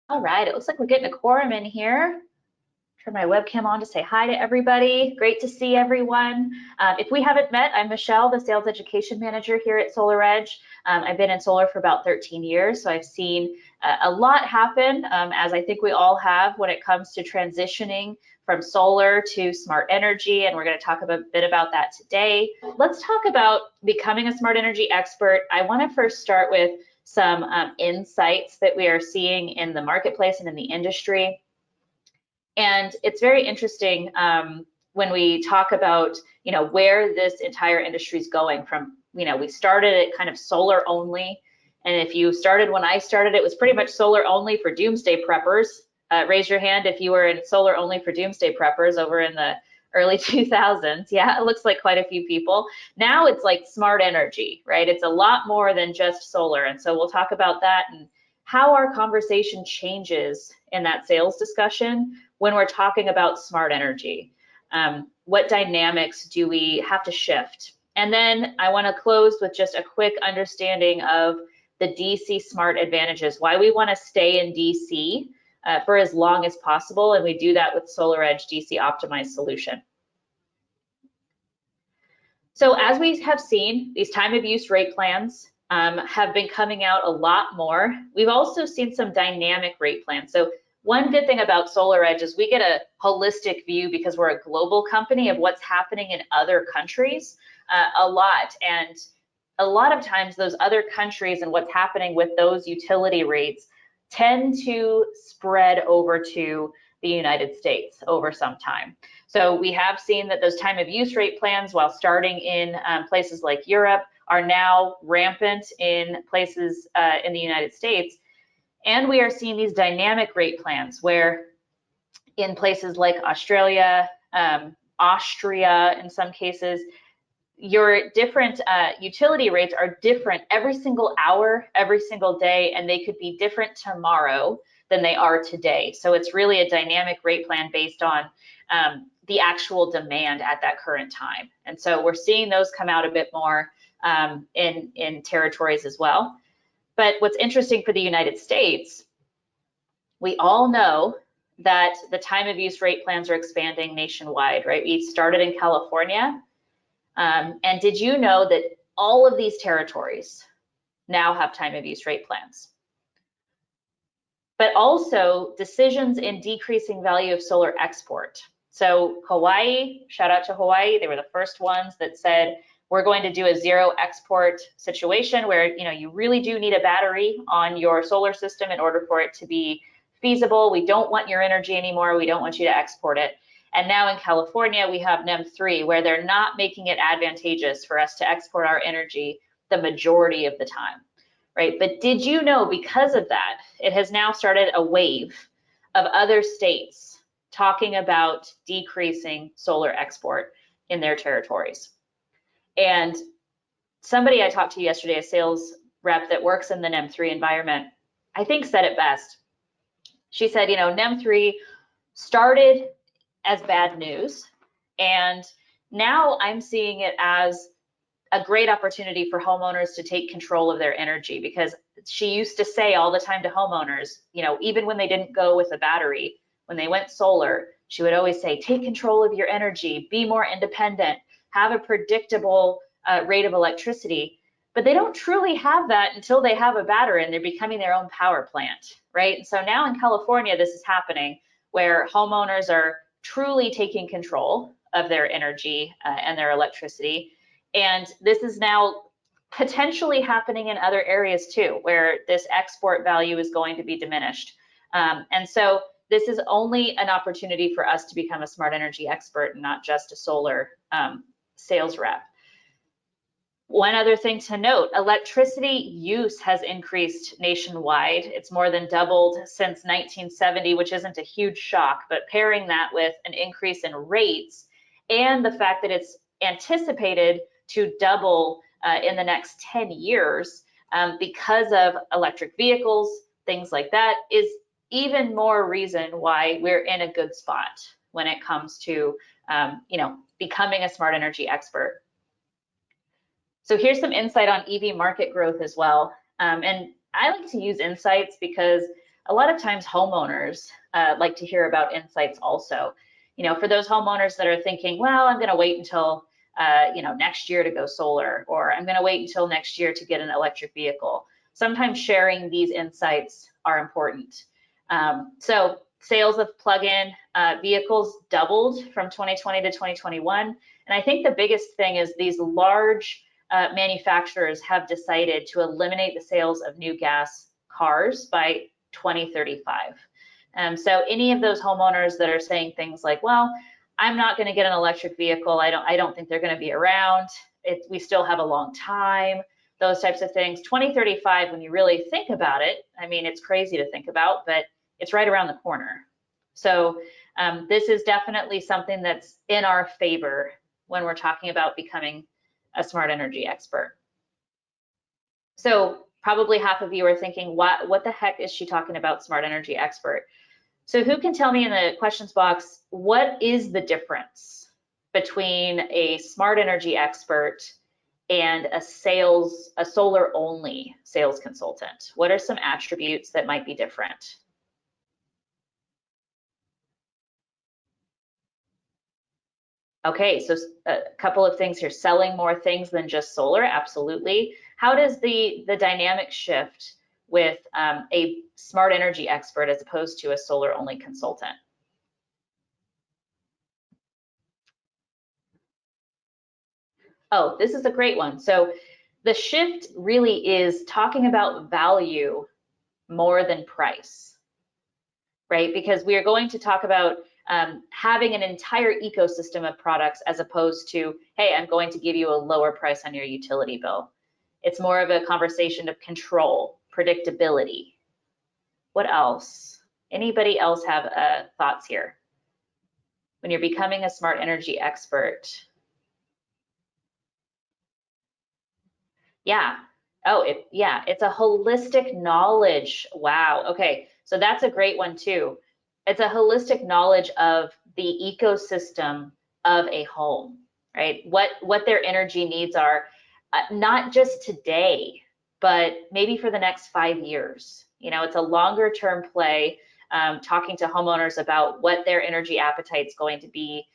All right, it looks like we're getting a quorum in here. Turn my webcam on to say hi to everybody. Great to see everyone. If we haven't met, I'm Michelle, the Sales Education Manager here at SolarEdge. I've been in solar for about 13 years, so I've seen a lot happen, as I think we all have when it comes to transitioning from solar to smart energy, and we're going to talk a bit about that today. Let's talk about becoming a smart energy expert. I want to first start with some insights that we are seeing in the marketplace and in the industry. And it's very interesting when we talk about, where this entire industry is going from. We started it kind of solar only. And if you started when I started, it was pretty much solar only for doomsday preppers. Raise your hand if you were in solar only for doomsday preppers over in the early 2000s. Yeah, it looks like quite a few people. Now it's like smart energy, right? It's a lot more than just solar. And so we'll talk about that and how our conversation changes in that sales discussion when we're talking about smart energy. What dynamics do we have to shift? And then I want to close with just a quick understanding of the DC smart advantages, why we want to stay in DC for as long as possible, and we do that with SolarEdge DC optimized solution. So as we have seen, these time of use rate plans have been coming out a lot more. We've also seen some dynamic rate plans. So one good thing about SolarEdge is we get a holistic view because we're a global company of what's happening in other countries a lot. And a lot of times those other countries and what's happening with those utility rates tend to spread over to the United States over some time. So we have seen that those time of use rate plans, while starting in places like Europe, are now rampant in places in the United States. And we are seeing these dynamic rate plans where in places like Australia, Austria, in some cases, your different utility rates are different every single hour, every single day, and they could be different tomorrow than they are today. So it's really a dynamic rate plan based on the actual demand at that current time. And so we're seeing those come out a bit more in territories as well. But what's interesting for the United States, we all know that the time of use rate plans are expanding nationwide, right? We started in California. And did you know that all of these territories now have time of use rate plans? But also decisions in decreasing value of solar export. So Hawaii, shout out to Hawaii, they were the first ones that said, we're going to do a zero export situation where you really do need a battery on your solar system in order for it to be feasible. We don't want your energy anymore. We don't want you to export it. And now in California, we have NEM 3, where they're not making it advantageous for us to export our energy the majority of the time, right? But did you know, because of that, it has now started a wave of other states talking about decreasing solar export in their territories. And somebody I talked to yesterday, a sales rep that works in the NEM 3 environment, I think said it best. She said, NEM 3 started as bad news, and now I'm seeing it as a great opportunity for homeowners to take control of their energy, because she used to say all the time to homeowners, even when they didn't go with a battery, when they went solar, she would always say, take control of your energy, be more independent, have a predictable rate of electricity. But they don't truly have that until they have a battery and they're becoming their own power plant, right? And so now in California, this is happening where homeowners are truly taking control of their energy and their electricity. And this is now potentially happening in other areas too, where this export value is going to be diminished. And so this is only an opportunity for us to become a smart energy expert and not just a solar sales rep. One other thing to note, electricity use has increased nationwide. It's more than doubled since 1970, which isn't a huge shock, but pairing that with an increase in rates and the fact that it's anticipated to double in the next 10 years because of electric vehicles, things like that, is even more reason why we're in a good spot when it comes to becoming a smart energy expert. So here's some insight on EV market growth as well. And I like to use insights because a lot of times homeowners like to hear about insights also. You know, for those homeowners that are thinking, well, I'm going to wait until next year to go solar, or I'm going to wait until next year to get an electric vehicle. Sometimes sharing these insights are important. So sales of plug-in vehicles doubled from 2020 to 2021. And I think the biggest thing is these large manufacturers have decided to eliminate the sales of new gas cars by 2035. So any of those homeowners that are saying things like, well, I'm not going to get an electric vehicle, I don't think they're going to be around, we still have a long time, those types of things. 2035, when you really think about it, I mean, it's crazy to think about, but it's right around the corner. So this is definitely something that's in our favor when we're talking about becoming a smart energy expert. So probably half of you are thinking, what the heck is she talking about, smart energy expert? So who can tell me in the questions box, what is the difference between a smart energy expert and a solar only sales consultant? What are some attributes that might be different? Okay, so a couple of things here. Selling more things than just solar, absolutely. How does the dynamic shift with a smart energy expert as opposed to a solar only consultant? Oh, this is a great one. So the shift really is talking about value more than price, right? Because we are going to talk about having an entire ecosystem of products as opposed to, hey, I'm going to give you a lower price on your utility bill. It's more of a conversation of control, predictability. What else? Anybody else have thoughts here? When you're becoming a smart energy expert. Yeah. Oh, it's a holistic knowledge. Wow. Okay. So that's a great one too. It's a holistic knowledge of the ecosystem of a home, right? What their energy needs are, not just today, but maybe for the next 5 years. You know, it's a longer term play, talking to homeowners about what their energy appetite is going to be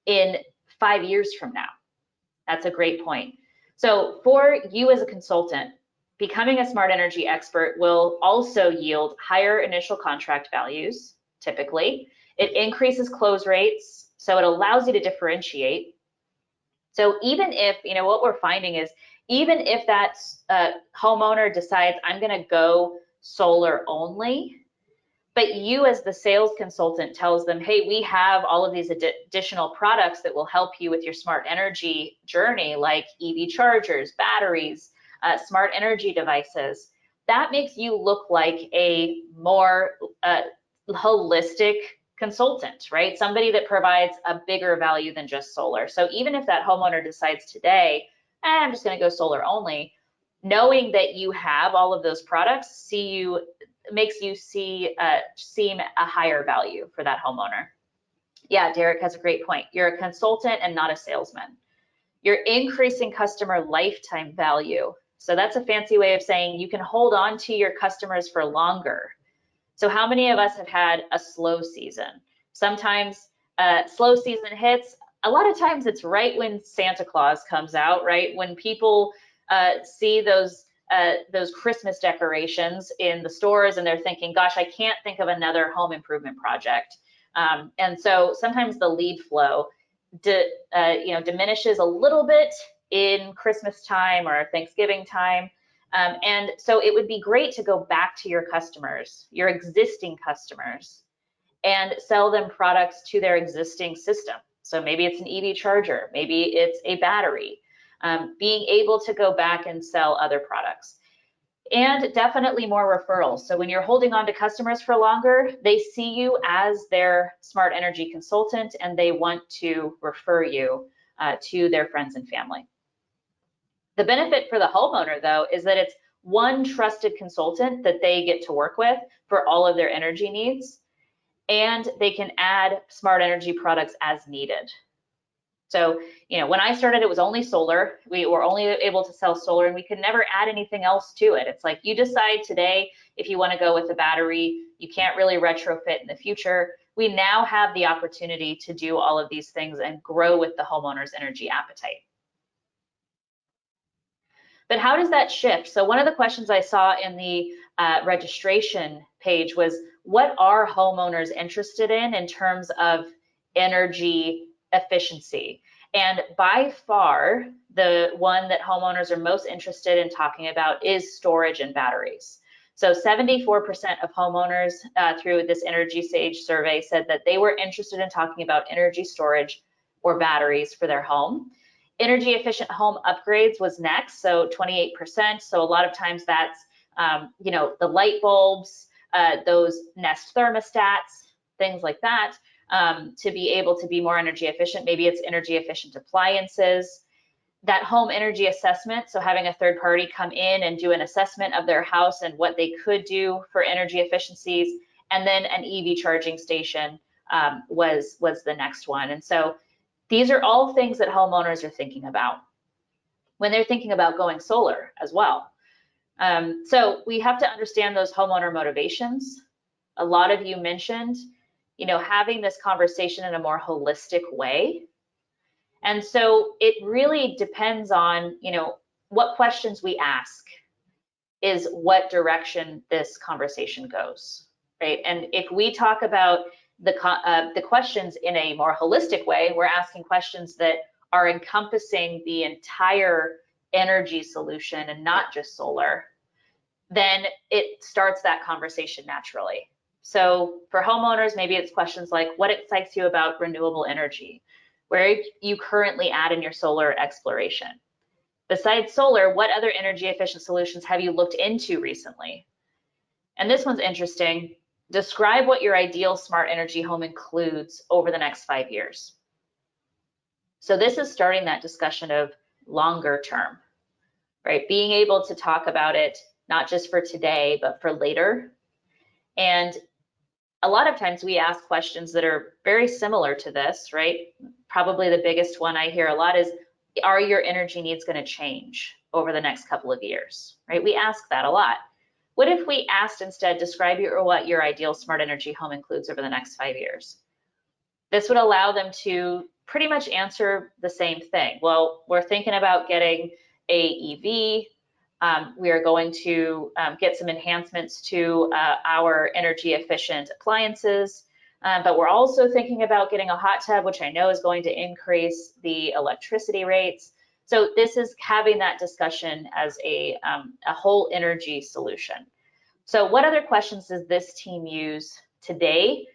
in 5 years from now. That's a great point. So for you as a consultant, becoming a smart energy expert will also yield higher initial contract values, typically. It increases close rates, so it allows you to differentiate. So even if, what we're finding is, even if that homeowner decides, I'm gonna go solar only, but you as the sales consultant tells them, hey, we have all of these additional products that will help you with your smart energy journey, like EV chargers, batteries, smart energy devices. That makes you look like a more holistic consultant, right? Somebody that provides a bigger value than just solar. So even if that homeowner decides today, I'm just going to go solar only, knowing that you have all of those products makes you seem a higher value for that homeowner. Yeah, Derek has a great point. You're a consultant and not a salesman. You're increasing customer lifetime value. So that's a fancy way of saying you can hold on to your customers for longer. So how many of us have had a slow season? Sometimes slow season hits. A lot of times it's right when Santa Claus comes out, right? When people see those Christmas decorations in the stores and they're thinking, gosh, I can't think of another home improvement project. And so sometimes the lead flow diminishes a little bit in Christmas time or Thanksgiving time. And so it would be great to go back to your customers, your existing customers, and sell them products to their existing system. So maybe it's an EV charger, maybe it's a battery, being able to go back and sell other products. And definitely more referrals. So when you're holding on to customers for longer, they see you as their smart energy consultant and they want to refer you to their friends and family. The benefit for the homeowner, though, is that it's one trusted consultant that they get to work with for all of their energy needs, and they can add smart energy products as needed. So, when I started, it was only solar. We were only able to sell solar and we could never add anything else to it. It's like you decide today if you want to go with a battery, you can't really retrofit in the future. We now have the opportunity to do all of these things and grow with the homeowner's energy appetite. But how does that shift? So one of the questions I saw in the registration page was, what are homeowners interested in terms of energy efficiency? And by far, the one that homeowners are most interested in talking about is storage and batteries. So 74% of homeowners through this Energy Sage survey said that they were interested in talking about energy storage or batteries for their home. Energy efficient home upgrades was next, so 28%. So a lot of times that's, you know, the light bulbs, those Nest thermostats, things like that, to be able to be more energy efficient. Maybe it's energy efficient appliances. That home energy assessment, so having a third party come in and do an assessment of their house and what they could do for energy efficiencies, and then an EV charging station was the next one. And so these are all things that homeowners are thinking about when they're thinking about going solar as well. So we have to understand those homeowner motivations. A lot of you mentioned, you know, having this conversation in a more holistic way. And so it really depends on, you know, what questions we ask is what direction this conversation goes, right? And if we talk about the questions in a more holistic way, we're asking questions that are encompassing the entire energy solution and not just solar, then it starts that conversation naturally. So for homeowners, maybe it's questions like, what excites you about renewable energy? Where are you currently at in your solar exploration? Besides solar, what other energy efficient solutions have you looked into recently? And this one's interesting. Describe what your ideal smart energy home includes over the next 5 years. So this is starting that discussion of longer term, right? Being able to talk about it, not just for today, but for later. And a lot of times we ask questions that are very similar to this, right? Probably the biggest one I hear a lot is, are your energy needs going to change over the next couple of years, right? We ask that a lot. What if we asked instead, describe what your ideal smart energy home includes over the next 5 years? This would allow them to pretty much answer the same thing. Well, we're thinking about getting a EV. We are going to get some enhancements to our energy efficient appliances, but we're also thinking about getting a hot tub, which I know is going to increase the electricity rates. So this is having that discussion as a whole energy solution. So what other questions does this team use today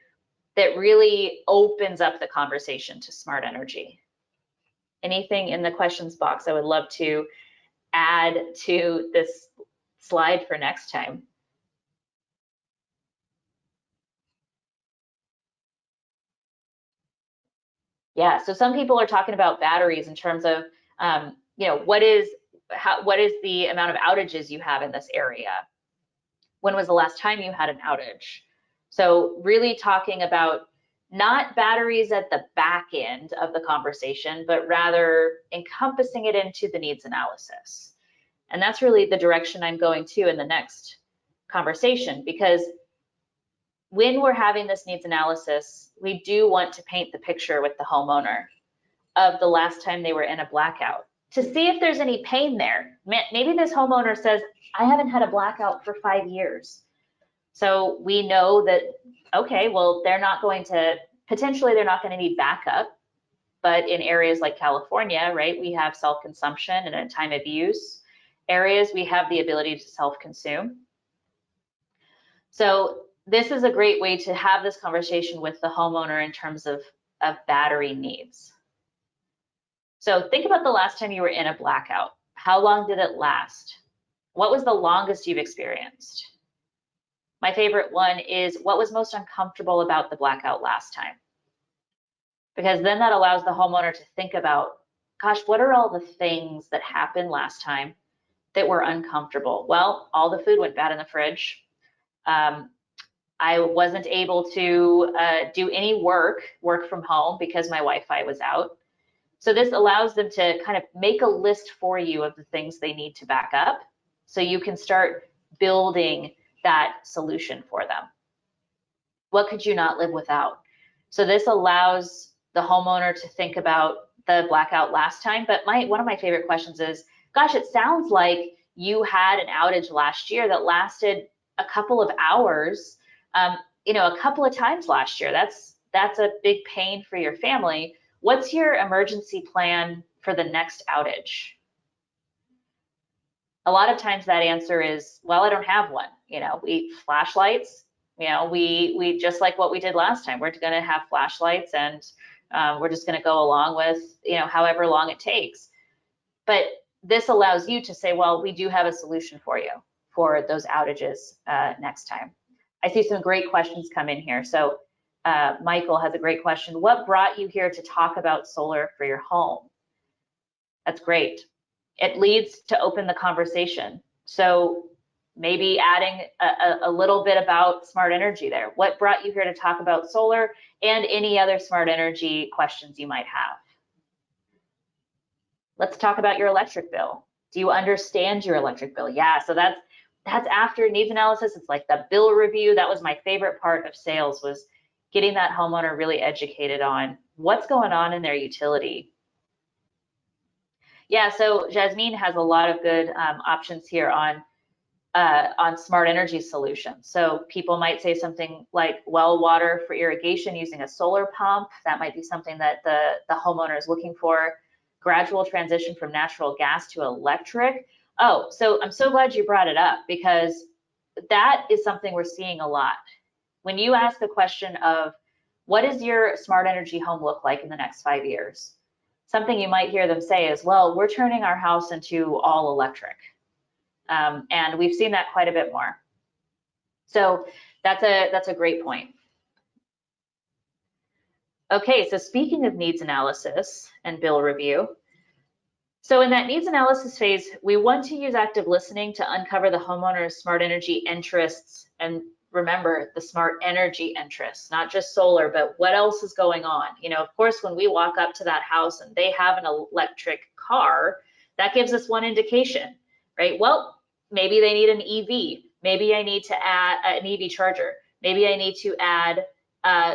that really opens up the conversation to smart energy? Anything in the questions box I would love to add to this slide for next time. Yeah, so some people are talking about batteries in terms of, you know, what is the amount of outages you have in this area? When was the last time you had an outage? So really talking about not batteries at the back end of the conversation, but rather encompassing it into the needs analysis. And that's really the direction I'm going to in the next conversation, because when we're having this needs analysis, we do want to paint the picture with the homeowner of the last time they were in a blackout to see if there's any pain there. Maybe this homeowner says, I haven't had a blackout for 5 years. So we know that, okay, well, potentially they're not going to need backup. But in areas like California, right, we have self-consumption, and at time of use areas, we have the ability to self-consume. So this is a great way to have this conversation with the homeowner in terms of battery needs. So think about the last time you were in a blackout. How long did it last? What was the longest you've experienced? My favorite one is, what was most uncomfortable about the blackout last time? Because then that allows the homeowner to think about, gosh, what are all the things that happened last time that were uncomfortable? Well, all the food went bad in the fridge. I wasn't able to do any work from home because my Wi-Fi was out. So this allows them to kind of make a list for you of the things they need to back up, so you can start building that solution for them. What could you not live without? So this allows the homeowner to think about the blackout last time, but one of my favorite questions is, gosh, it sounds like you had an outage last year that lasted a couple of hours, a couple of times last year. That's a big pain for your family. What's your emergency plan for the next outage? A lot of times that answer is, well, I don't have one. We flashlights, we just like what we did last time. We're going to have flashlights, and we're just going to go along with, however long it takes. But this allows you to say, well, we do have a solution for you for those outages next time. I see some great questions come in here. So Michael has a great question. What brought you here to talk about solar for your home? That's great. It leads to open the conversation. So maybe adding a little bit about smart energy there. What brought you here to talk about solar and any other smart energy questions you might have? Let's talk about your electric bill. Do you understand your electric bill? Yeah, so that's after needs analysis. It's like the bill review. That was my favorite part of sales, was getting that homeowner really educated on what's going on in their utility. Yeah, so Jasmine has a lot of good options here on smart energy solutions. So people might say something like well water for irrigation using a solar pump. That might be something that the homeowner is looking for. Gradual transition from natural gas to electric. Oh, so I'm so glad you brought it up, because that is something we're seeing a lot. When you ask the question of what does your smart energy home look like in the next 5 years? Something you might hear them say is, well, we're turning our house into all electric. And we've seen that quite a bit more. So that's a great point. Okay, so speaking of needs analysis and bill review, so in that needs analysis phase, we want to use active listening to uncover the homeowner's smart energy interests. And remember, the smart energy interests, not just solar, but what else is going on? Of course, when we walk up to that house and they have an electric car, that gives us one indication, right? Well, maybe they need an EV. Maybe I need to add an EV charger. Maybe I need to add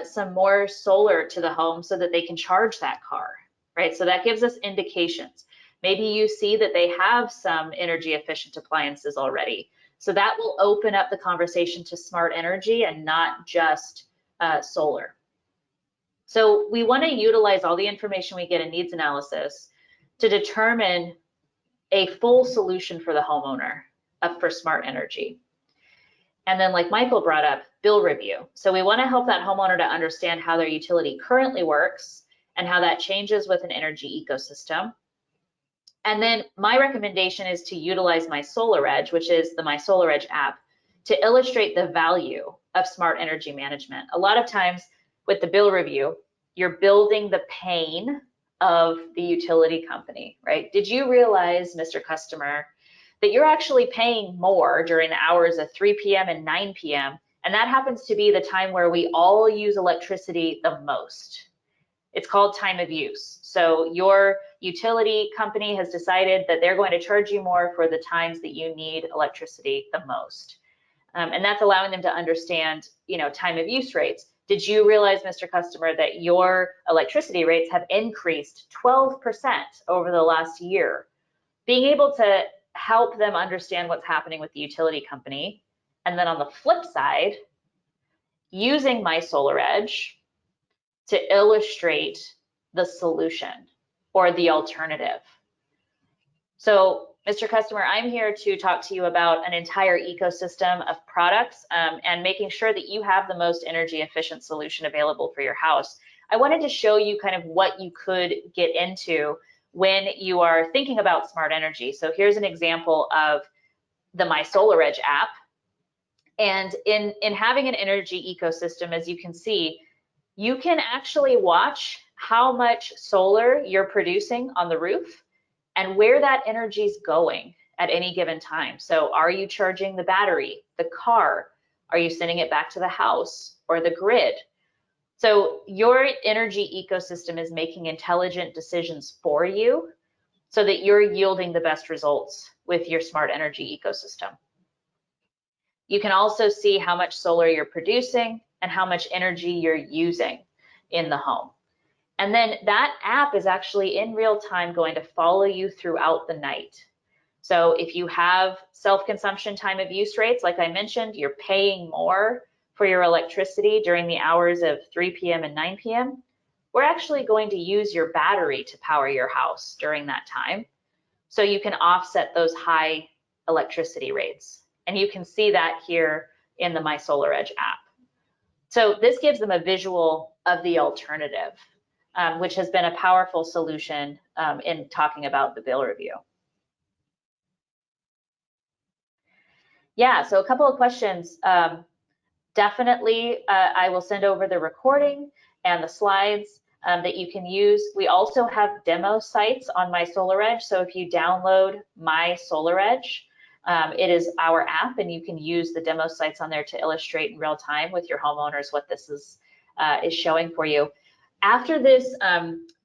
some more solar to the home so that they can charge that car, right? So that gives us indications. Maybe you see that they have some energy efficient appliances already. So that will open up the conversation to smart energy and not just solar. So we want to utilize all the information we get in needs analysis to determine a full solution for the homeowner for smart energy. And then, like Michael brought up, bill review. So we want to help that homeowner to understand how their utility currently works and how that changes with an energy ecosystem. And then my recommendation is to utilize my SolarEdge, which is the My SolarEdge app, to illustrate the value of smart energy management. A lot of times with the bill review, you're building the pain of the utility company, right? Did you realize, Mr. Customer, that you're actually paying more during the hours of 3 p.m. and 9 p.m., and that happens to be the time where we all use electricity the most. It's called time of use. So your utility company has decided that they're going to charge you more for the times that you need electricity the most. And that's allowing them to understand, time of use rates. Did you realize, Mr. Customer, that your electricity rates have increased 12% over the last year? Being able to help them understand what's happening with the utility company. And then on the flip side, using my SolarEdge to illustrate the solution or the alternative. So, Mr. Customer, I'm here to talk to you about an entire ecosystem of products and making sure that you have the most energy efficient solution available for your house. I wanted to show you kind of what you could get into when you are thinking about smart energy. So here's an example of the My SolarEdge app. And in having an energy ecosystem, as you can see, you can actually watch how much solar you're producing on the roof and where that energy is going at any given time. So are you charging the battery, the car? Are you sending it back to the house or the grid? So your energy ecosystem is making intelligent decisions for you so that you're yielding the best results with your smart energy ecosystem. You can also see how much solar you're producing and how much energy you're using in the home. And then that app is actually in real time going to follow you throughout the night. So if you have self-consumption time of use rates, like I mentioned, you're paying more for your electricity during the hours of 3 p.m. and 9 p.m., we're actually going to use your battery to power your house during that time. So you can offset those high electricity rates. And you can see that here in the My SolarEdge app. So this gives them a visual of the alternative, which has been a powerful solution in talking about the bill review. Yeah, so a couple of questions. Definitely, I will send over the recording and the slides that you can use. We also have demo sites on My SolarEdge. So if you download My SolarEdge, it is our app, and you can use the demo sites on there to illustrate in real time with your homeowners what this is showing for you. After this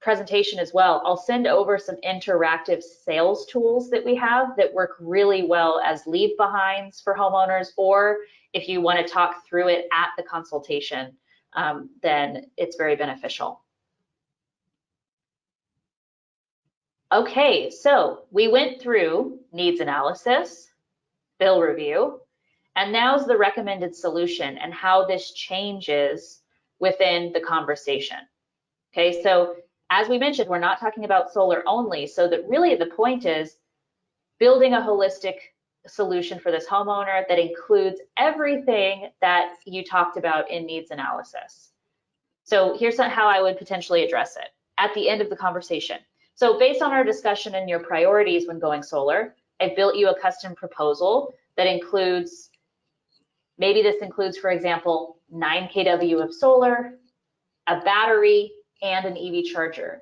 presentation as well, I'll send over some interactive sales tools that we have that work really well as leave behinds for homeowners, or if you want to talk through it at the consultation, then it's very beneficial. Okay, so we went through needs analysis, bill review, and now's the recommended solution and how this changes within the conversation. Okay, so as we mentioned, we're not talking about solar only, so that really the point is building a holistic solution for this homeowner that includes everything that you talked about in needs analysis. So here's how I would potentially address it at the end of the conversation. So based on our discussion and your priorities when going solar, I've built you a custom proposal that includes, maybe this includes, for example, 9 kW of solar, a battery, and an EV charger.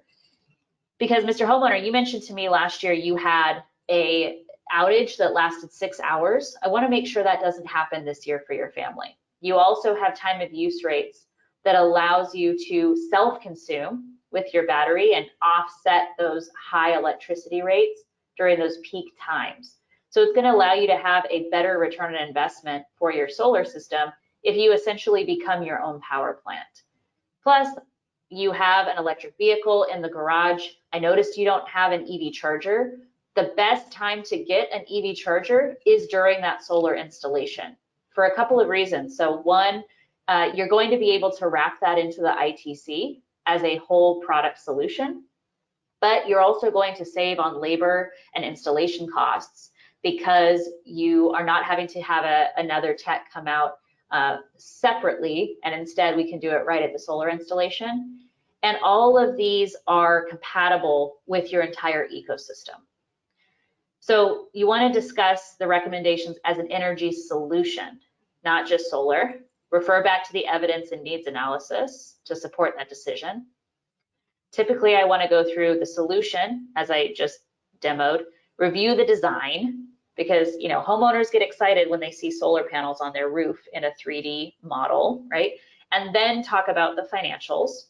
Because Mr. Homeowner, you mentioned to me last year you had a outage that lasted 6 hours. I want to make sure that doesn't happen this year for your family. You also have time of use rates that allows you to self-consume with your battery and offset those high electricity rates during those peak times. So it's going to allow you to have a better return on investment for your solar system if you essentially become your own power plant. Plus, you have an electric vehicle in the garage. I noticed you don't have an EV charger. The best time to get an EV charger is during that solar installation for a couple of reasons. So one, you're going to be able to wrap that into the ITC as a whole product solution, but you're also going to save on labor and installation costs because you are not having to have another tech come out separately, and instead we can do it right at the solar installation. And all of these are compatible with your entire ecosystem. So you want to discuss the recommendations as an energy solution, not just solar. Refer back to the evidence and needs analysis to support that decision. Typically, I want to go through the solution, as I just demoed, review the design, because homeowners get excited when they see solar panels on their roof in a 3D model, right? And then talk about the financials.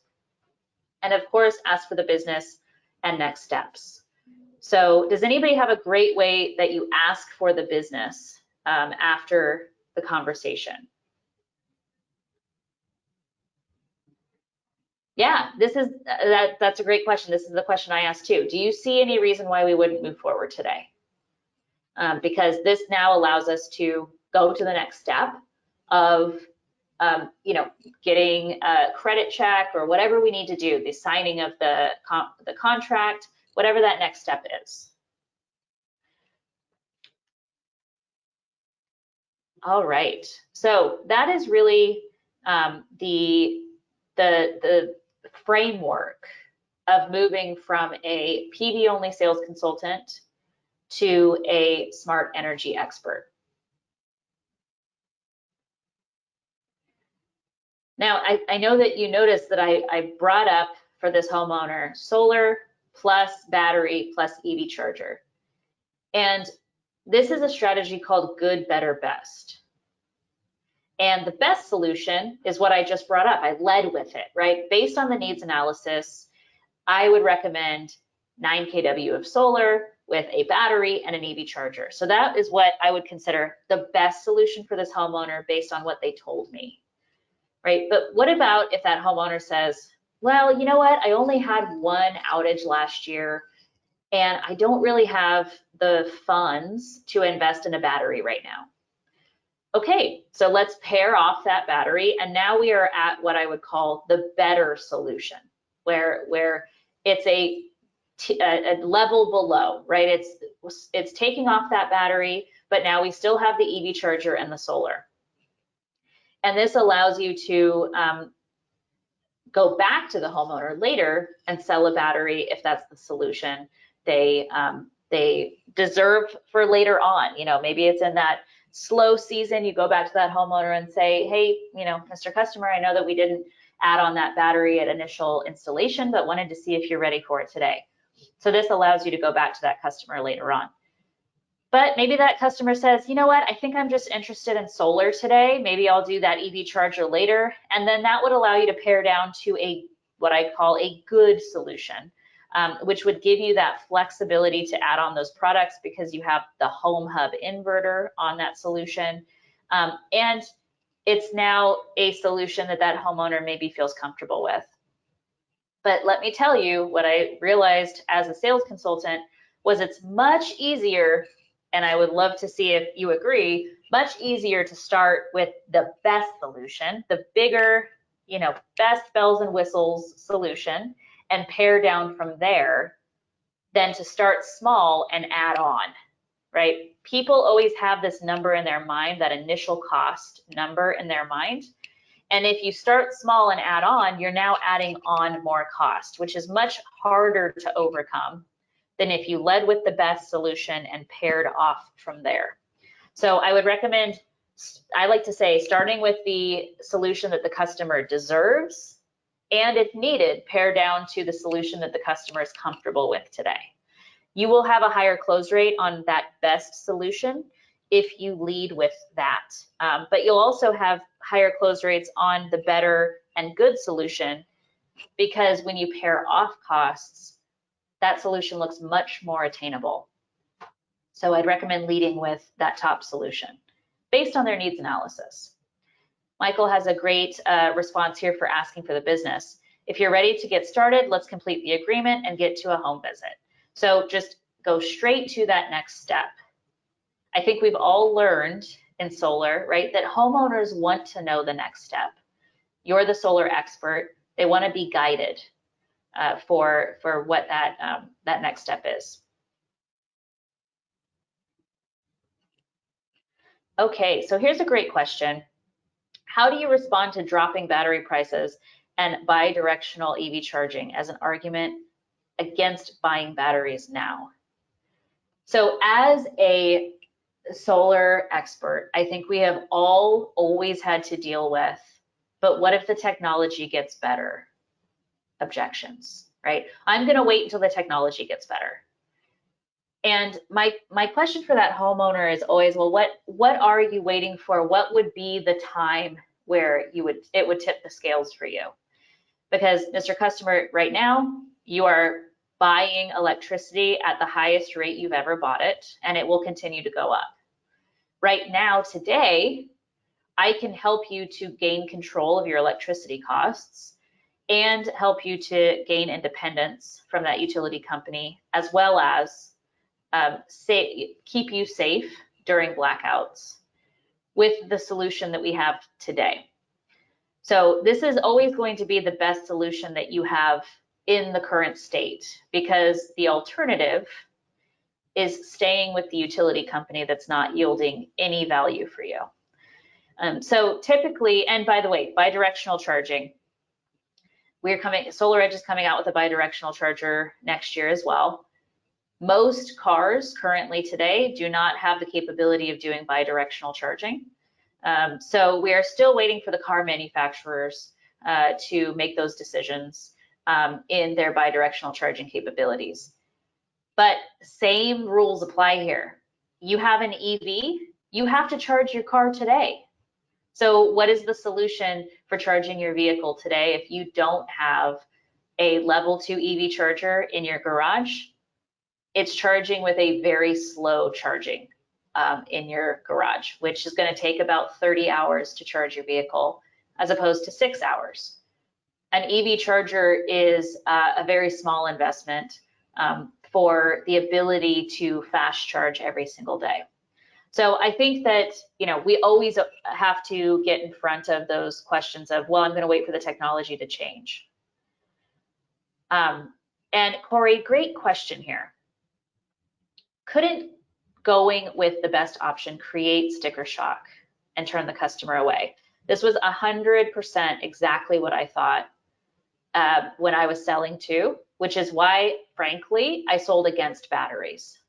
And of course, ask for the business and next steps. So does anybody have a great way that you ask for the business after the conversation? Yeah, that's a great question. This is the question I asked too. Do you see any reason why we wouldn't move forward today? Because this now allows us to go to the next step of getting a credit check or whatever we need to do, the signing of the contract, whatever that next step is. All right, so that is really the framework of moving from a PV only sales consultant to a smart energy expert. Now, I know that you noticed that I brought up for this homeowner solar plus battery plus EV charger. And this is a strategy called good, better, best. And the best solution is what I just brought up. I led with it, right? Based on the needs analysis, I would recommend 9 kW of solar with a battery and an EV charger. So that is what I would consider the best solution for this homeowner based on what they told me, right? But what about if that homeowner says, well, you know what, I only had one outage last year and I don't really have the funds to invest in a battery right now. Okay, so let's pair off that battery, and now we are at what I would call the better solution, where it's a level below, right? It's taking off that battery, but now we still have the EV charger and the solar. And this allows you to go back to the homeowner later and sell a battery if that's the solution they deserve for later on. You know, maybe it's in that slow season, you go back to that homeowner and say, hey, you know, Mr. Customer, I know that we didn't add on that battery at initial installation, but wanted to see if you're ready for it today. So this allows you to go back to that customer later on. But maybe that customer says, you know what, I think I'm just interested in solar today. Maybe I'll do that EV charger later. And then that would allow you to pare down to what I call a good solution, which would give you that flexibility to add on those products because you have the home hub inverter on that solution. And it's now a solution that homeowner maybe feels comfortable with. But let me tell you, what I realized as a sales consultant was it's much easier, and I would love to see if you agree, much easier to start with the best solution, the bigger, you know, best bells and whistles solution, and pare down from there than to start small and add on, right? People always have this number in their mind, that initial cost number in their mind. And if you start small and add on, you're now adding on more cost, which is much harder to overcome than if you led with the best solution and paired off from there. So I would recommend, I like to say, starting with the solution that the customer deserves, and if needed, pare down to the solution that the customer is comfortable with today. You will have a higher close rate on that best solution if you lead with that. But you'll also have higher close rates on the better and good solution, because when you pair off costs, that solution looks much more attainable. So I'd recommend leading with that top solution based on their needs analysis. Michael has a great response here for asking for the business. If you're ready to get started, let's complete the agreement and get to a home visit. So just go straight to that next step. I think we've all learned in solar, right, that homeowners want to know the next step. You're the solar expert. They want to be guided for what that next step is. Okay, so here's a great question. How do you respond to dropping battery prices and bi-directional EV charging as an argument against buying batteries now? So as a solar expert, I think we have all always had to deal with, but what if the technology gets better? Objections, right? I'm going to wait until the technology gets better. And my question for that homeowner is always, well, what are you waiting for? What would be the time where it would tip the scales for you? Because Mr. Customer, right now, you are buying electricity at the highest rate you've ever bought it, and it will continue to go up. Right now, today, I can help you to gain control of your electricity costs and help you to gain independence from that utility company, as well as keep you safe during blackouts with the solution that we have today. So this is always going to be the best solution that you have in the current state, because the alternative is staying with the utility company that's not yielding any value for you. So typically, and by the way, bidirectional charging, SolarEdge is coming out with a bidirectional charger next year as well. Most cars currently today do not have the capability of doing bidirectional charging. So we are still waiting for the car manufacturers to make those decisions in their bidirectional charging capabilities. But same rules apply here. You have an EV, you have to charge your car today. So what is the solution for charging your vehicle today if you don't have a level 2 EV charger in your garage? it's charging with a very slow charging in your garage, which is going to take about 30 hours to charge your vehicle as opposed to 6 hours. An EV charger is a very small investment for the ability to fast charge every single day. So I think that, we always have to get in front of those questions of, well, I'm going to wait for the technology to change. And Corey, great question here. Couldn't going with the best option create sticker shock and turn the customer away? This was 100% exactly what I thought when I was selling too, which is why, frankly, I sold against batteries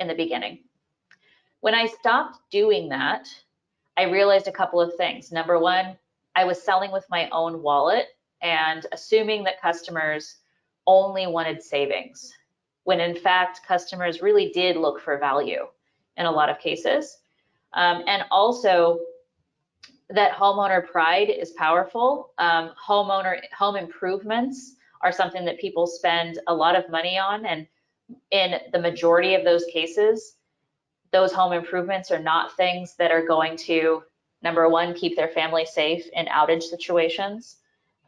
in the beginning. When I stopped doing that, I realized a couple of things. Number one, I was selling with my own wallet and assuming that customers only wanted savings, when in fact, customers really did look for value in a lot of cases. And also, that homeowner pride is powerful. Home improvements are something that people spend a lot of money on, and in the majority of those cases, those home improvements are not things that are going to, number one, keep their family safe in outage situations,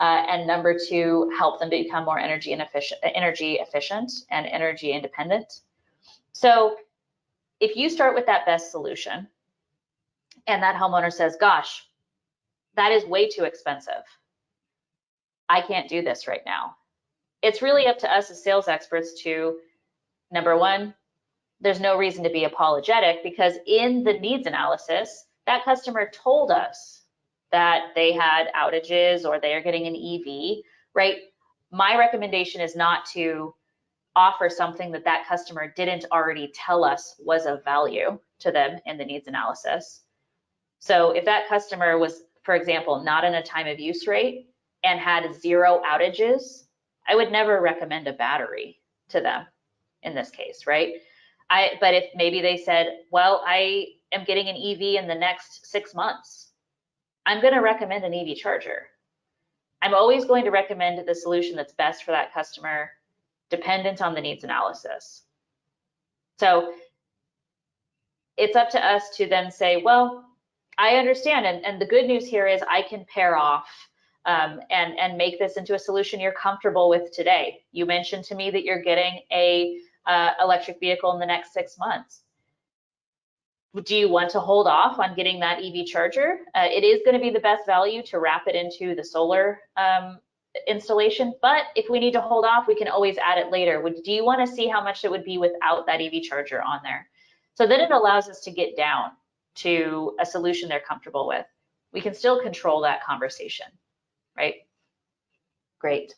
and number two, help them become more energy efficient and energy independent. So if you start with that best solution and that homeowner says, gosh, that is way too expensive, I can't do this right now, it's really up to us as sales experts to, number one, there's no reason to be apologetic, because in the needs analysis, that customer told us that they had outages or they are getting an EV, right? My recommendation is not to offer something that that customer didn't already tell us was of value to them in the needs analysis. So if that customer was, for example, not in a time of use rate and had 0 outages, I would never recommend a battery to them in this case, right? But if maybe they said, well, I am getting an EV in the next 6 months, I'm going to recommend an EV charger. I'm always going to recommend the solution that's best for that customer, dependent on the needs analysis. So it's up to us to then say, well, I understand, and the good news here is I can pair off and make this into a solution you're comfortable with today. You mentioned to me that you're getting a electric vehicle in the next 6 months. Do you want to hold off on getting that EV charger? It is going to be the best value to wrap it into the solar installation, but if we need to hold off, we can always add it later. Do you want to see how much it would be without that EV charger on there? So then it allows us to get down to a solution they're comfortable with. We can still control that conversation, right? Great.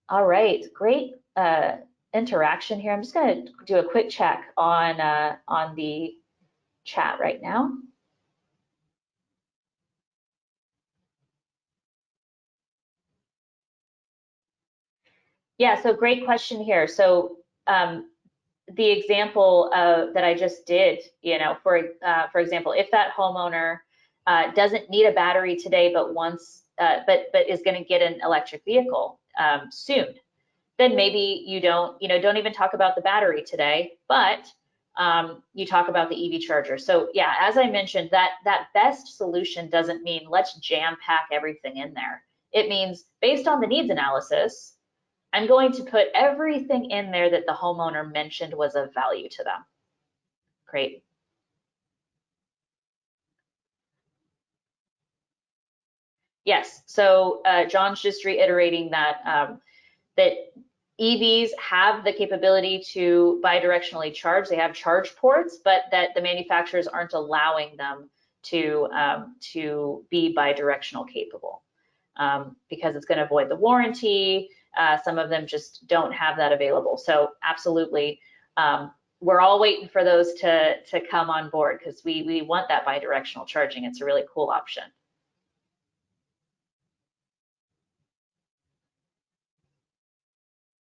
All right, great interaction here. I'm just going to do a quick check on the chat right now. Yeah, so great question here. So the example that I just did, for example, if that homeowner doesn't need a battery today, but wants, but is going to get an electric vehicle soon, then maybe you don't even talk about the battery today, but you talk about the EV charger. So yeah, as I mentioned, that best solution doesn't mean let's jam pack everything in there. It means based on the needs analysis, I'm going to put everything in there that the homeowner mentioned was of value to them. Great. Yes, so John's just reiterating that that EVs have the capability to bidirectionally charge. They have charge ports, but that the manufacturers aren't allowing them to be bidirectional capable because it's going to avoid the warranty. Some of them just don't have that available. So absolutely, we're all waiting for those to come on board because we want that bidirectional charging. It's a really cool option.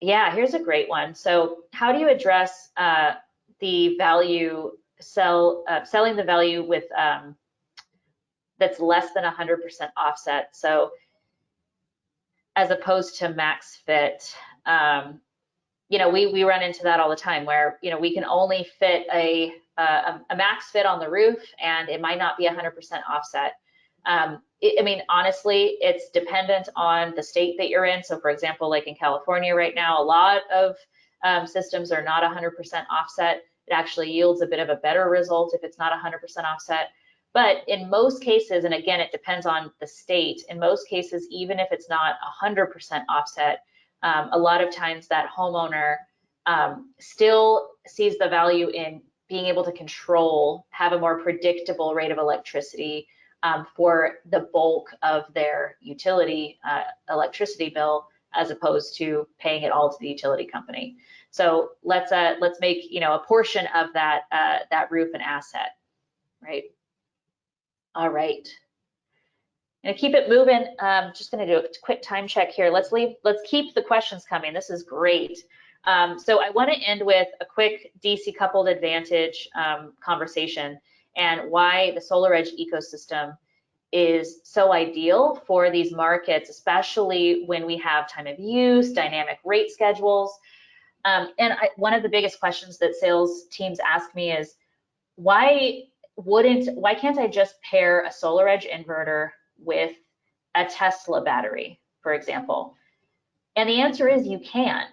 Yeah, here's a great one. So how do you address the value selling the value with that's less than 100% offset? So as opposed to max fit, we run into that all the time where, we can only fit a max fit on the roof and it might not be 100% offset. Honestly, it's dependent on the state that you're in. So for example, like in California right now, a lot of systems are not 100% offset. It actually yields a bit of a better result if it's not 100% offset. But in most cases, and again, it depends on the state, in most cases, even if it's not 100% offset, a lot of times that homeowner still sees the value in being able to have a more predictable rate of electricity for the bulk of their utility electricity bill, as opposed to paying it all to the utility company. So let's make a portion of that roof an asset, right? All right. I'm gonna keep it moving. Just gonna do a quick time check here. Let's keep the questions coming. This is great. So I want to end with a quick DC coupled advantage conversation and why the SolarEdge ecosystem is so ideal for these markets, especially when we have time of use, dynamic rate schedules. One of the biggest questions that sales teams ask me is, why can't I just pair a SolarEdge inverter with a Tesla battery, for example? And the answer is you can.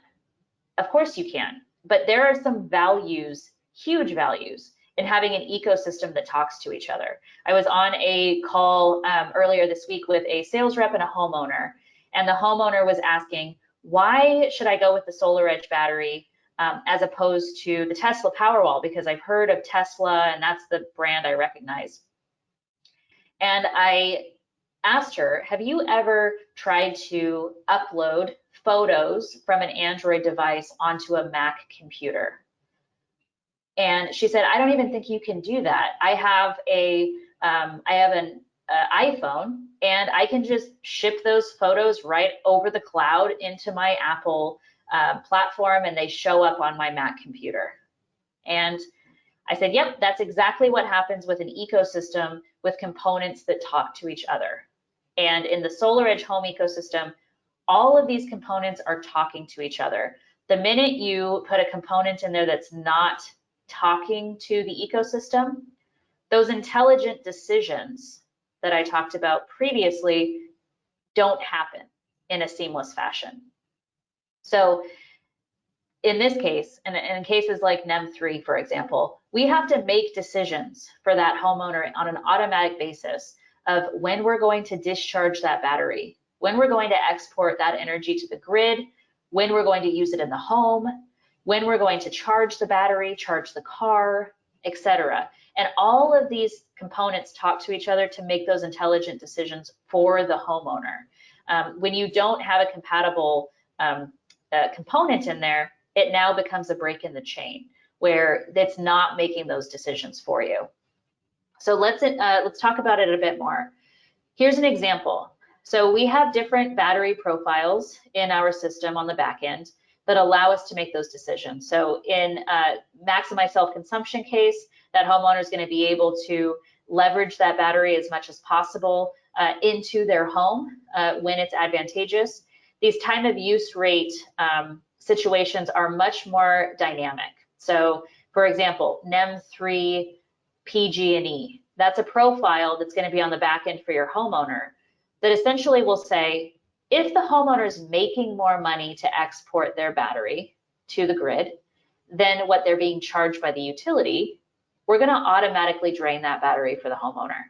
Of course you can, but there are some values, huge values, in having an ecosystem that talks to each other. I was on a call earlier this week with a sales rep and a homeowner, and the homeowner was asking, why should I go with the SolarEdge battery as opposed to the Tesla Powerwall? Because I've heard of Tesla and that's the brand I recognize. And I asked her, have you ever tried to upload photos from an Android device onto a Mac computer? And she said, I don't even think you can do that. I have an iPhone, and I can just ship those photos right over the cloud into my Apple platform, and they show up on my Mac computer. And I said, yep, that's exactly what happens with an ecosystem with components that talk to each other. And in the SolarEdge home ecosystem, all of these components are talking to each other. The minute you put a component in there that's not talking to the ecosystem, those intelligent decisions that I talked about previously don't happen in a seamless fashion. So in this case, and in cases like NEM3, for example, we have to make decisions for that homeowner on an automatic basis of when we're going to discharge that battery, when we're going to export that energy to the grid, when we're going to use it in the home, when we're going to charge the battery, charge the car, etc. And all of these components talk to each other to make those intelligent decisions for the homeowner. When you don't have a compatible component in there, it now becomes a break in the chain where it's not making those decisions for you. So let's talk about it a bit more. Here's an example. So we have different battery profiles in our system on the back end that allow us to make those decisions. So in maximize self-consumption case, that homeowner is going to be able to leverage that battery as much as possible into their home when it's advantageous. These time of use rate situations are much more dynamic. So for example, NEM3 PG&E, that's a profile that's going to be on the back end for your homeowner that essentially will say, if the homeowner is making more money to export their battery to the grid than what they're being charged by the utility, we're going to automatically drain that battery for the homeowner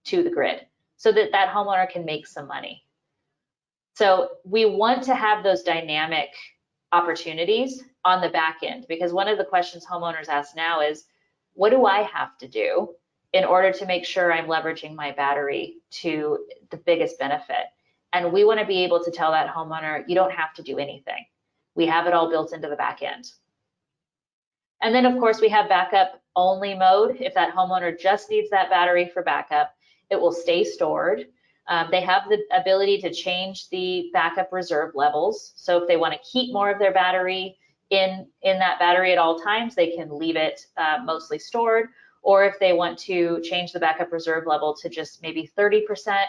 to the grid so that that homeowner can make some money. So we want to have those dynamic opportunities on the back end, because one of the questions homeowners ask now is, what do I have to do in order to make sure I'm leveraging my battery to the biggest benefit? And we want to be able to tell that homeowner, you don't have to do anything. We have it all built into the back end. And then of course we have backup only mode. If that homeowner just needs that battery for backup, it will stay stored. They have the ability to change the backup reserve levels. So if they want to keep more of their battery in that battery at all times, they can leave it mostly stored. Or if they want to change the backup reserve level to just maybe 30%,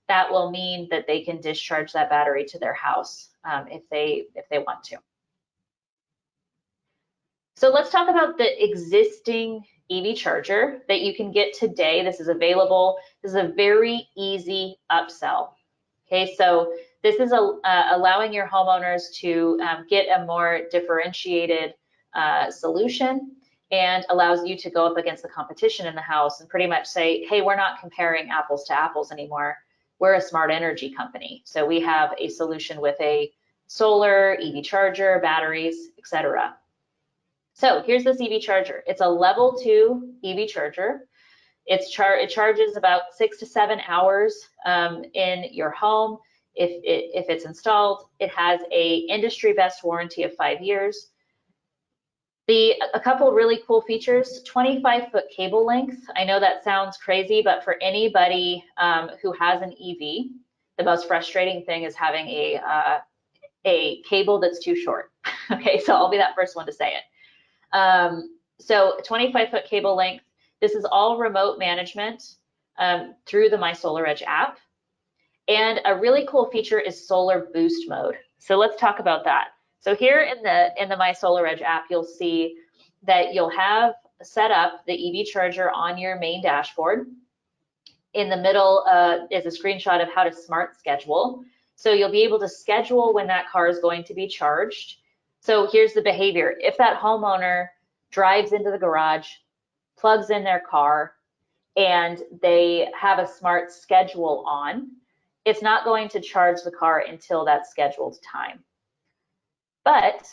that will mean that they can discharge that battery to their house if they want to. So let's talk about the existing EV charger that you can get today. This is available. This is a very easy upsell. Okay, so this is allowing your homeowners to get a more differentiated solution, and allows you to go up against the competition in the house and pretty much say, hey, we're not comparing apples to apples anymore. We're a smart energy company. So we have a solution with a solar, EV charger, batteries, etc. So here's this EV charger. It's a level 2 EV charger. It charges about 6 to 7 hours in your home if it's installed. It has a industry best warranty of 5 years. A couple really cool features: 25-foot cable length. I know that sounds crazy, but for anybody who has an EV, the most frustrating thing is having a cable that's too short. Okay, so I'll be that first one to say it. So 25-foot cable length. This is all remote management through the My SolarEdge app. And a really cool feature is solar boost mode. So let's talk about that. So here in the My SolarEdge app, you'll see that you'll have set up the EV charger on your main dashboard. In the middle is a screenshot of how to smart schedule. So you'll be able to schedule when that car is going to be charged. So here's the behavior. If that homeowner drives into the garage, plugs in their car, and they have a smart schedule on, it's not going to charge the car until that scheduled time. But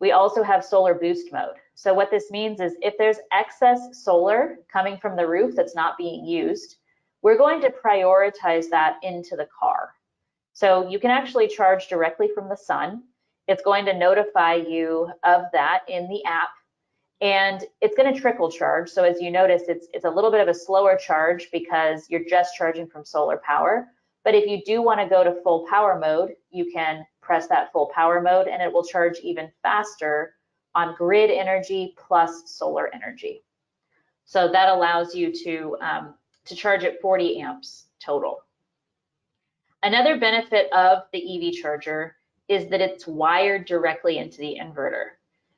we also have solar boost mode. So what this means is if there's excess solar coming from the roof that's not being used, we're going to prioritize that into the car. So you can actually charge directly from the sun. It's going to notify you of that in the app, and it's going to trickle charge. So as you notice, it's a little bit of a slower charge because you're just charging from solar power. But if you do want to go to full power mode, you can press that full power mode, and it will charge even faster on grid energy plus solar energy. So that allows you to charge at 40 amps total. Another benefit of the EV charger is that it's wired directly into the inverter.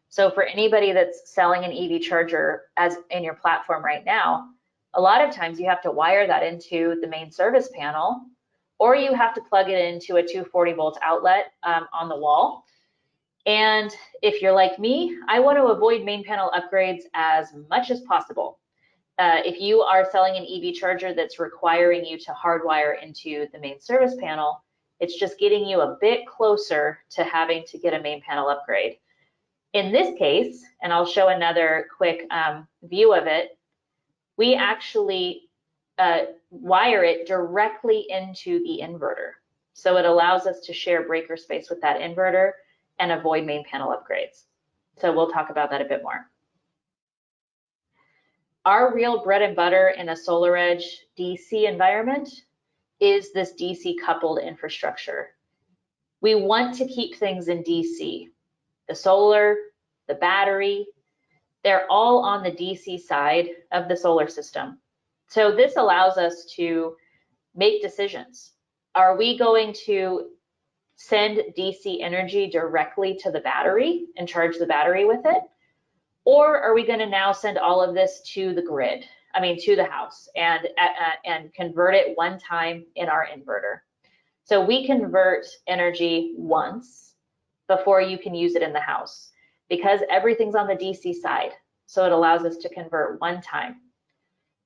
So for anybody that's selling an EV charger as in your platform right now, a lot of times you have to wire that into the main service panel, or you have to plug it into a 240 volt outlet on the wall. And if you're like me, I want to avoid main panel upgrades as much as possible. If you are selling an EV charger that's requiring you to hardwire into the main service panel, it's just getting you a bit closer to having to get a main panel upgrade. In this case, and I'll show another quick view of it, we actually wire it directly into the inverter. So it allows us to share breaker space with that inverter and avoid main panel upgrades. So we'll talk about that a bit more. Our real bread and butter in a SolarEdge DC environment is this DC coupled infrastructure. We want to keep things in DC. The solar, the battery, they're all on the DC side of the solar system. So this allows us to make decisions. Are we going to send DC energy directly to the battery and charge the battery with it? Or are we going to now send all of this to the grid, to the house, and convert it one time in our inverter? So we convert energy once before you can use it in the house, because everything's on the DC side. So it allows us to convert one time.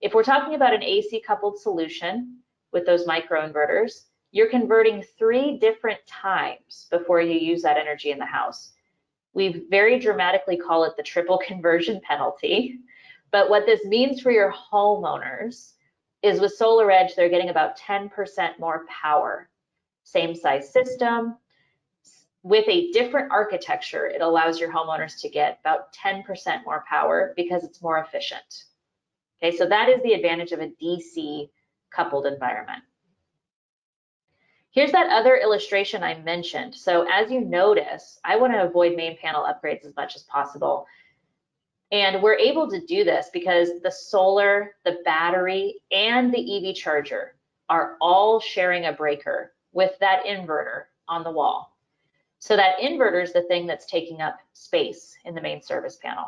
If we're talking about an AC coupled solution with those microinverters, you're converting 3 different times before you use that energy in the house. We very dramatically call it the triple conversion penalty. But what this means for your homeowners is with SolarEdge, they're getting about 10% more power. Same size system. With a different architecture, it allows your homeowners to get about 10% more power because it's more efficient. Okay, so that is the advantage of a DC coupled environment. Here's that other illustration I mentioned. So as you notice, I want to avoid main panel upgrades as much as possible. And we're able to do this because the solar, the battery, and the EV charger are all sharing a breaker with that inverter on the wall. So that inverter is the thing that's taking up space in the main service panel.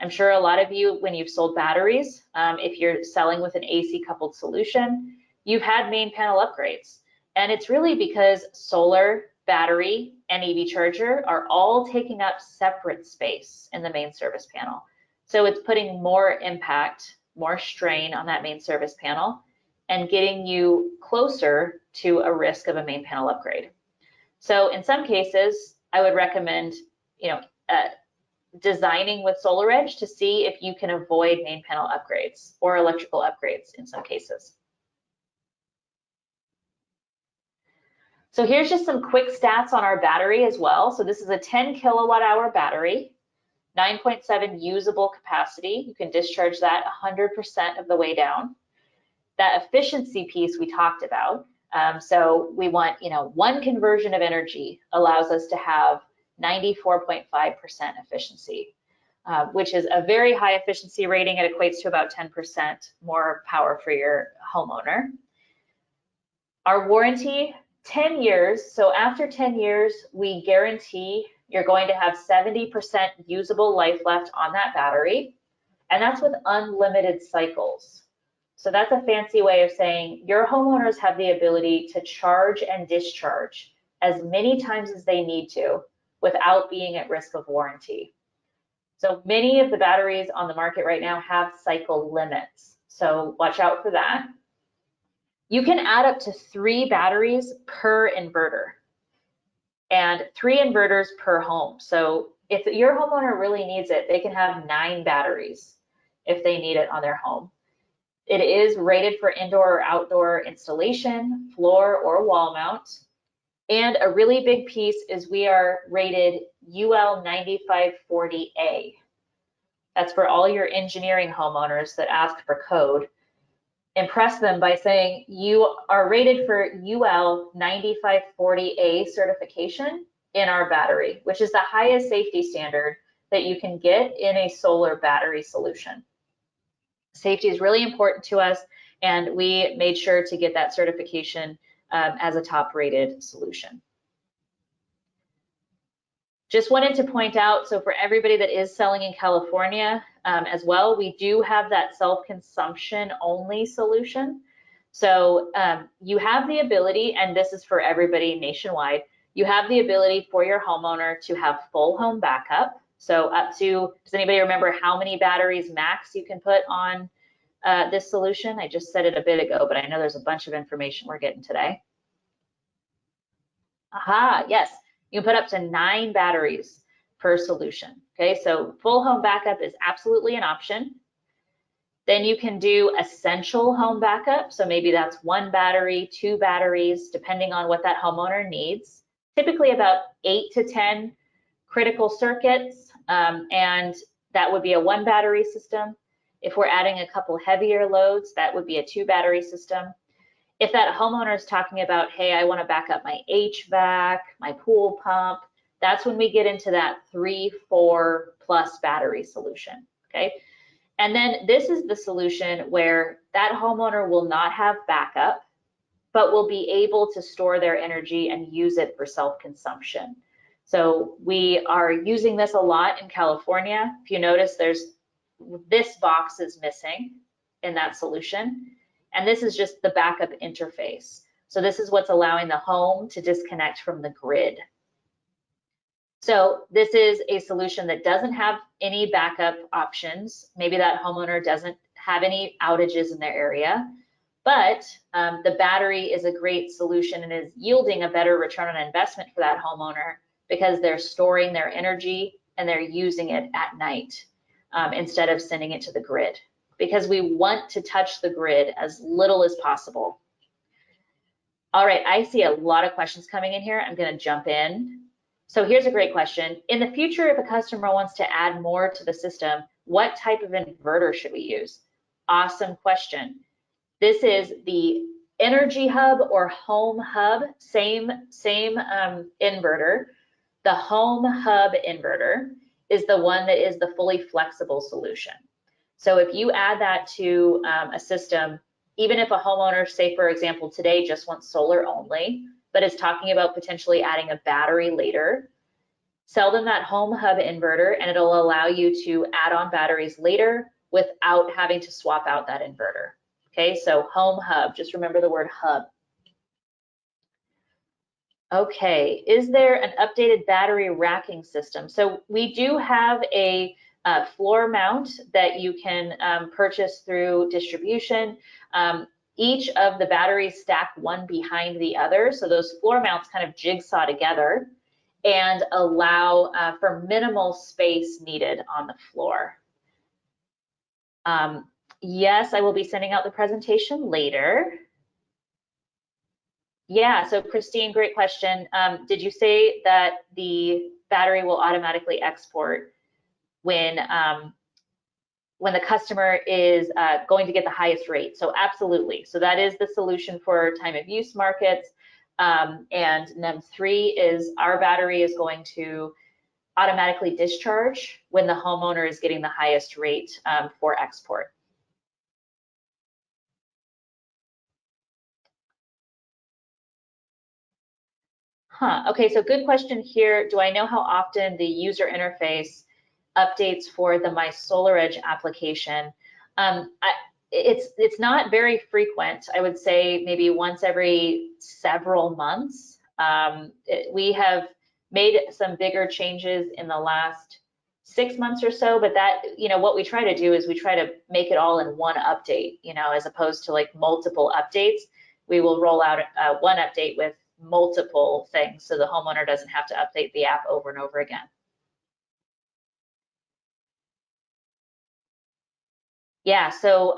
I'm sure a lot of you, when you've sold batteries, if you're selling with an AC coupled solution, you've had main panel upgrades. And it's really because solar, battery, and EV charger are all taking up separate space in the main service panel. So it's putting more impact, more strain on that main service panel and getting you closer to a risk of a main panel upgrade. So in some cases, I would recommend, designing with SolarEdge to see if you can avoid main panel upgrades or electrical upgrades in some cases. So here's just some quick stats on our battery as well. So this is a 10 kilowatt hour battery, 9.7 usable capacity. You can discharge that 100% of the way down. That efficiency piece we talked about. So we want, one conversion of energy allows us to have 94.5% efficiency, which is a very high efficiency rating. It equates to about 10% more power for your homeowner. Our warranty, 10 years. So after 10 years, we guarantee you're going to have 70% usable life left on that battery. And that's with unlimited cycles. So that's a fancy way of saying your homeowners have the ability to charge and discharge as many times as they need to without being at risk of warranty. So many of the batteries on the market right now have cycle limits. So watch out for that. You can add up to 3 batteries per inverter and 3 inverters per home. So if your homeowner really needs it, they can have 9 batteries if they need it on their home. It is rated for indoor or outdoor installation, floor or wall mount. And a really big piece is we are rated UL 9540A. That's for all your engineering homeowners that ask for code. Impress them by saying you are rated for UL 9540A certification in our battery, which is the highest safety standard that you can get in a solar battery solution. Safety is really important to us, and we made sure to get that certification as a top-rated solution. Just wanted to point out, so for everybody that is selling in California as well, we do have that self-consumption only solution. So you have the ability, and this is for everybody nationwide, you have the ability for your homeowner to have full home backup. So up to, does anybody remember how many batteries max you can put on this solution? I just said it a bit ago, but I know there's a bunch of information we're getting today. Aha, yes. You can put up to 9 batteries per solution. Okay, so full home backup is absolutely an option. Then you can do essential home backup. So maybe that's 1 battery, 2 batteries, depending on what that homeowner needs. Typically about 8 to 10 critical circuits, and that would be a 1 battery system. If we're adding a couple heavier loads, that would be a 2 battery system. If that homeowner is talking about, hey, I want to back up my HVAC, my pool pump, that's when we get into that 3, 4+ battery solution, okay? And then this is the solution where that homeowner will not have backup, but will be able to store their energy and use it for self-consumption. So we are using this a lot in California. If you notice, this box is missing in that solution. And this is just the backup interface. So this is what's allowing the home to disconnect from the grid. So this is a solution that doesn't have any backup options. Maybe that homeowner doesn't have any outages in their area, but the battery is a great solution and is yielding a better return on investment for that homeowner because they're storing their energy and they're using it at night instead of sending it to the grid, because we want to touch the grid as little as possible. All right, I see a lot of questions coming in here. I'm going to jump in. So here's a great question. In the future, if a customer wants to add more to the system, what type of inverter should we use? Awesome question. This is the Energy Hub or Home Hub, same inverter. The Home Hub inverter is the one that is the fully flexible solution. So if you add that to a system, even if a homeowner, say for example today, just wants solar only, but is talking about potentially adding a battery later, Sell them that home hub inverter, and it'll allow you to add on batteries later without having to swap out that inverter. Okay, so home hub, just remember the word hub. Okay, is there an updated battery racking system? So we do have a floor mount that you can purchase through distribution. Each of the batteries stack one behind the other, so those floor mounts kind of jigsaw together and allow for minimal space needed on the floor. Yes, I will be sending out the presentation later. Yeah, so Christine, great question. Did you say that the battery will automatically export when the customer is going to get the highest rate? So absolutely. So that is the solution for time of use markets. And NEM3 is our battery is going to automatically discharge when the homeowner is getting the highest rate for export. Okay, so good question here. Do I know how often the user interface updates for the My SolarEdge application? It's not very frequent. I would say maybe once every several months. We have made some bigger changes in the last 6 months or so, but that, what we try to do is we try to make it all in one update, as opposed to like multiple updates. We will roll out one update with multiple things so the homeowner doesn't have to update the app over and over again. Yeah, so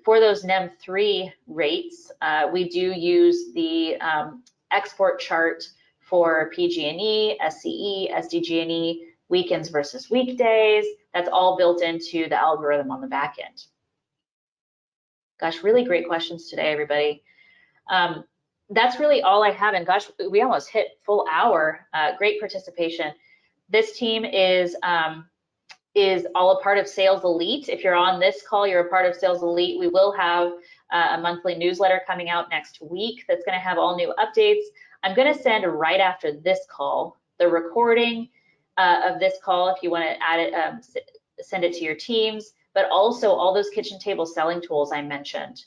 for those NEM3 rates, we do use the export chart for PG&E, SCE, SDG&E, weekends versus weekdays. That's all built into the algorithm on the back end. Gosh, really great questions today, everybody. That's really all I have, and gosh, we almost hit full hour. Great participation. This team is all a part of Sales Elite. If you're on this call, you're a part of Sales Elite. We will have a monthly newsletter coming out next week that's going to have all new updates. I'm going to send right after this call the recording of this call if you want to add it, send it to your teams, but also all those kitchen table selling tools I mentioned.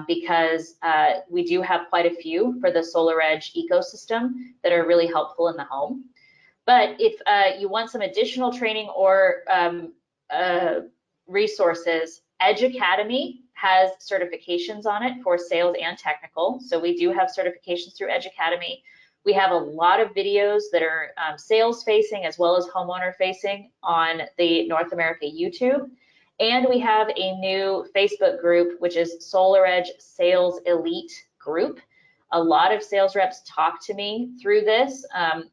Because we do have quite a few for the SolarEdge ecosystem that are really helpful in the home. But if you want some additional training or resources, Edge Academy has certifications on it for sales and technical. So we do have certifications through Edge Academy. We have a lot of videos that are sales facing as well as homeowner facing on the North America YouTube. And we have a new Facebook group, which is SolarEdge Sales Elite Group. A lot of sales reps talk to me through this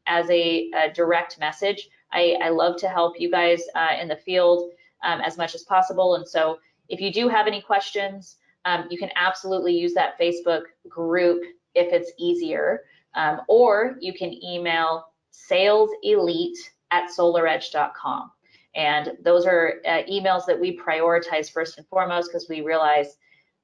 as a direct message. I love to help you guys in the field as much as possible. And so if you do have any questions, you can absolutely use that Facebook group if it's easier. Or you can email saleselite@solaredge.com. And those are emails that we prioritize first and foremost because we realize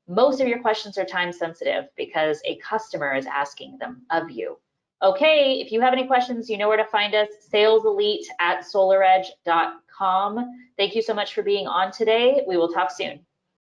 most of your questions are time sensitive because a customer is asking them of you. Okay, if you have any questions, you know where to find us, saleselite@solaredge.com. Thank you so much for being on today. We will talk soon.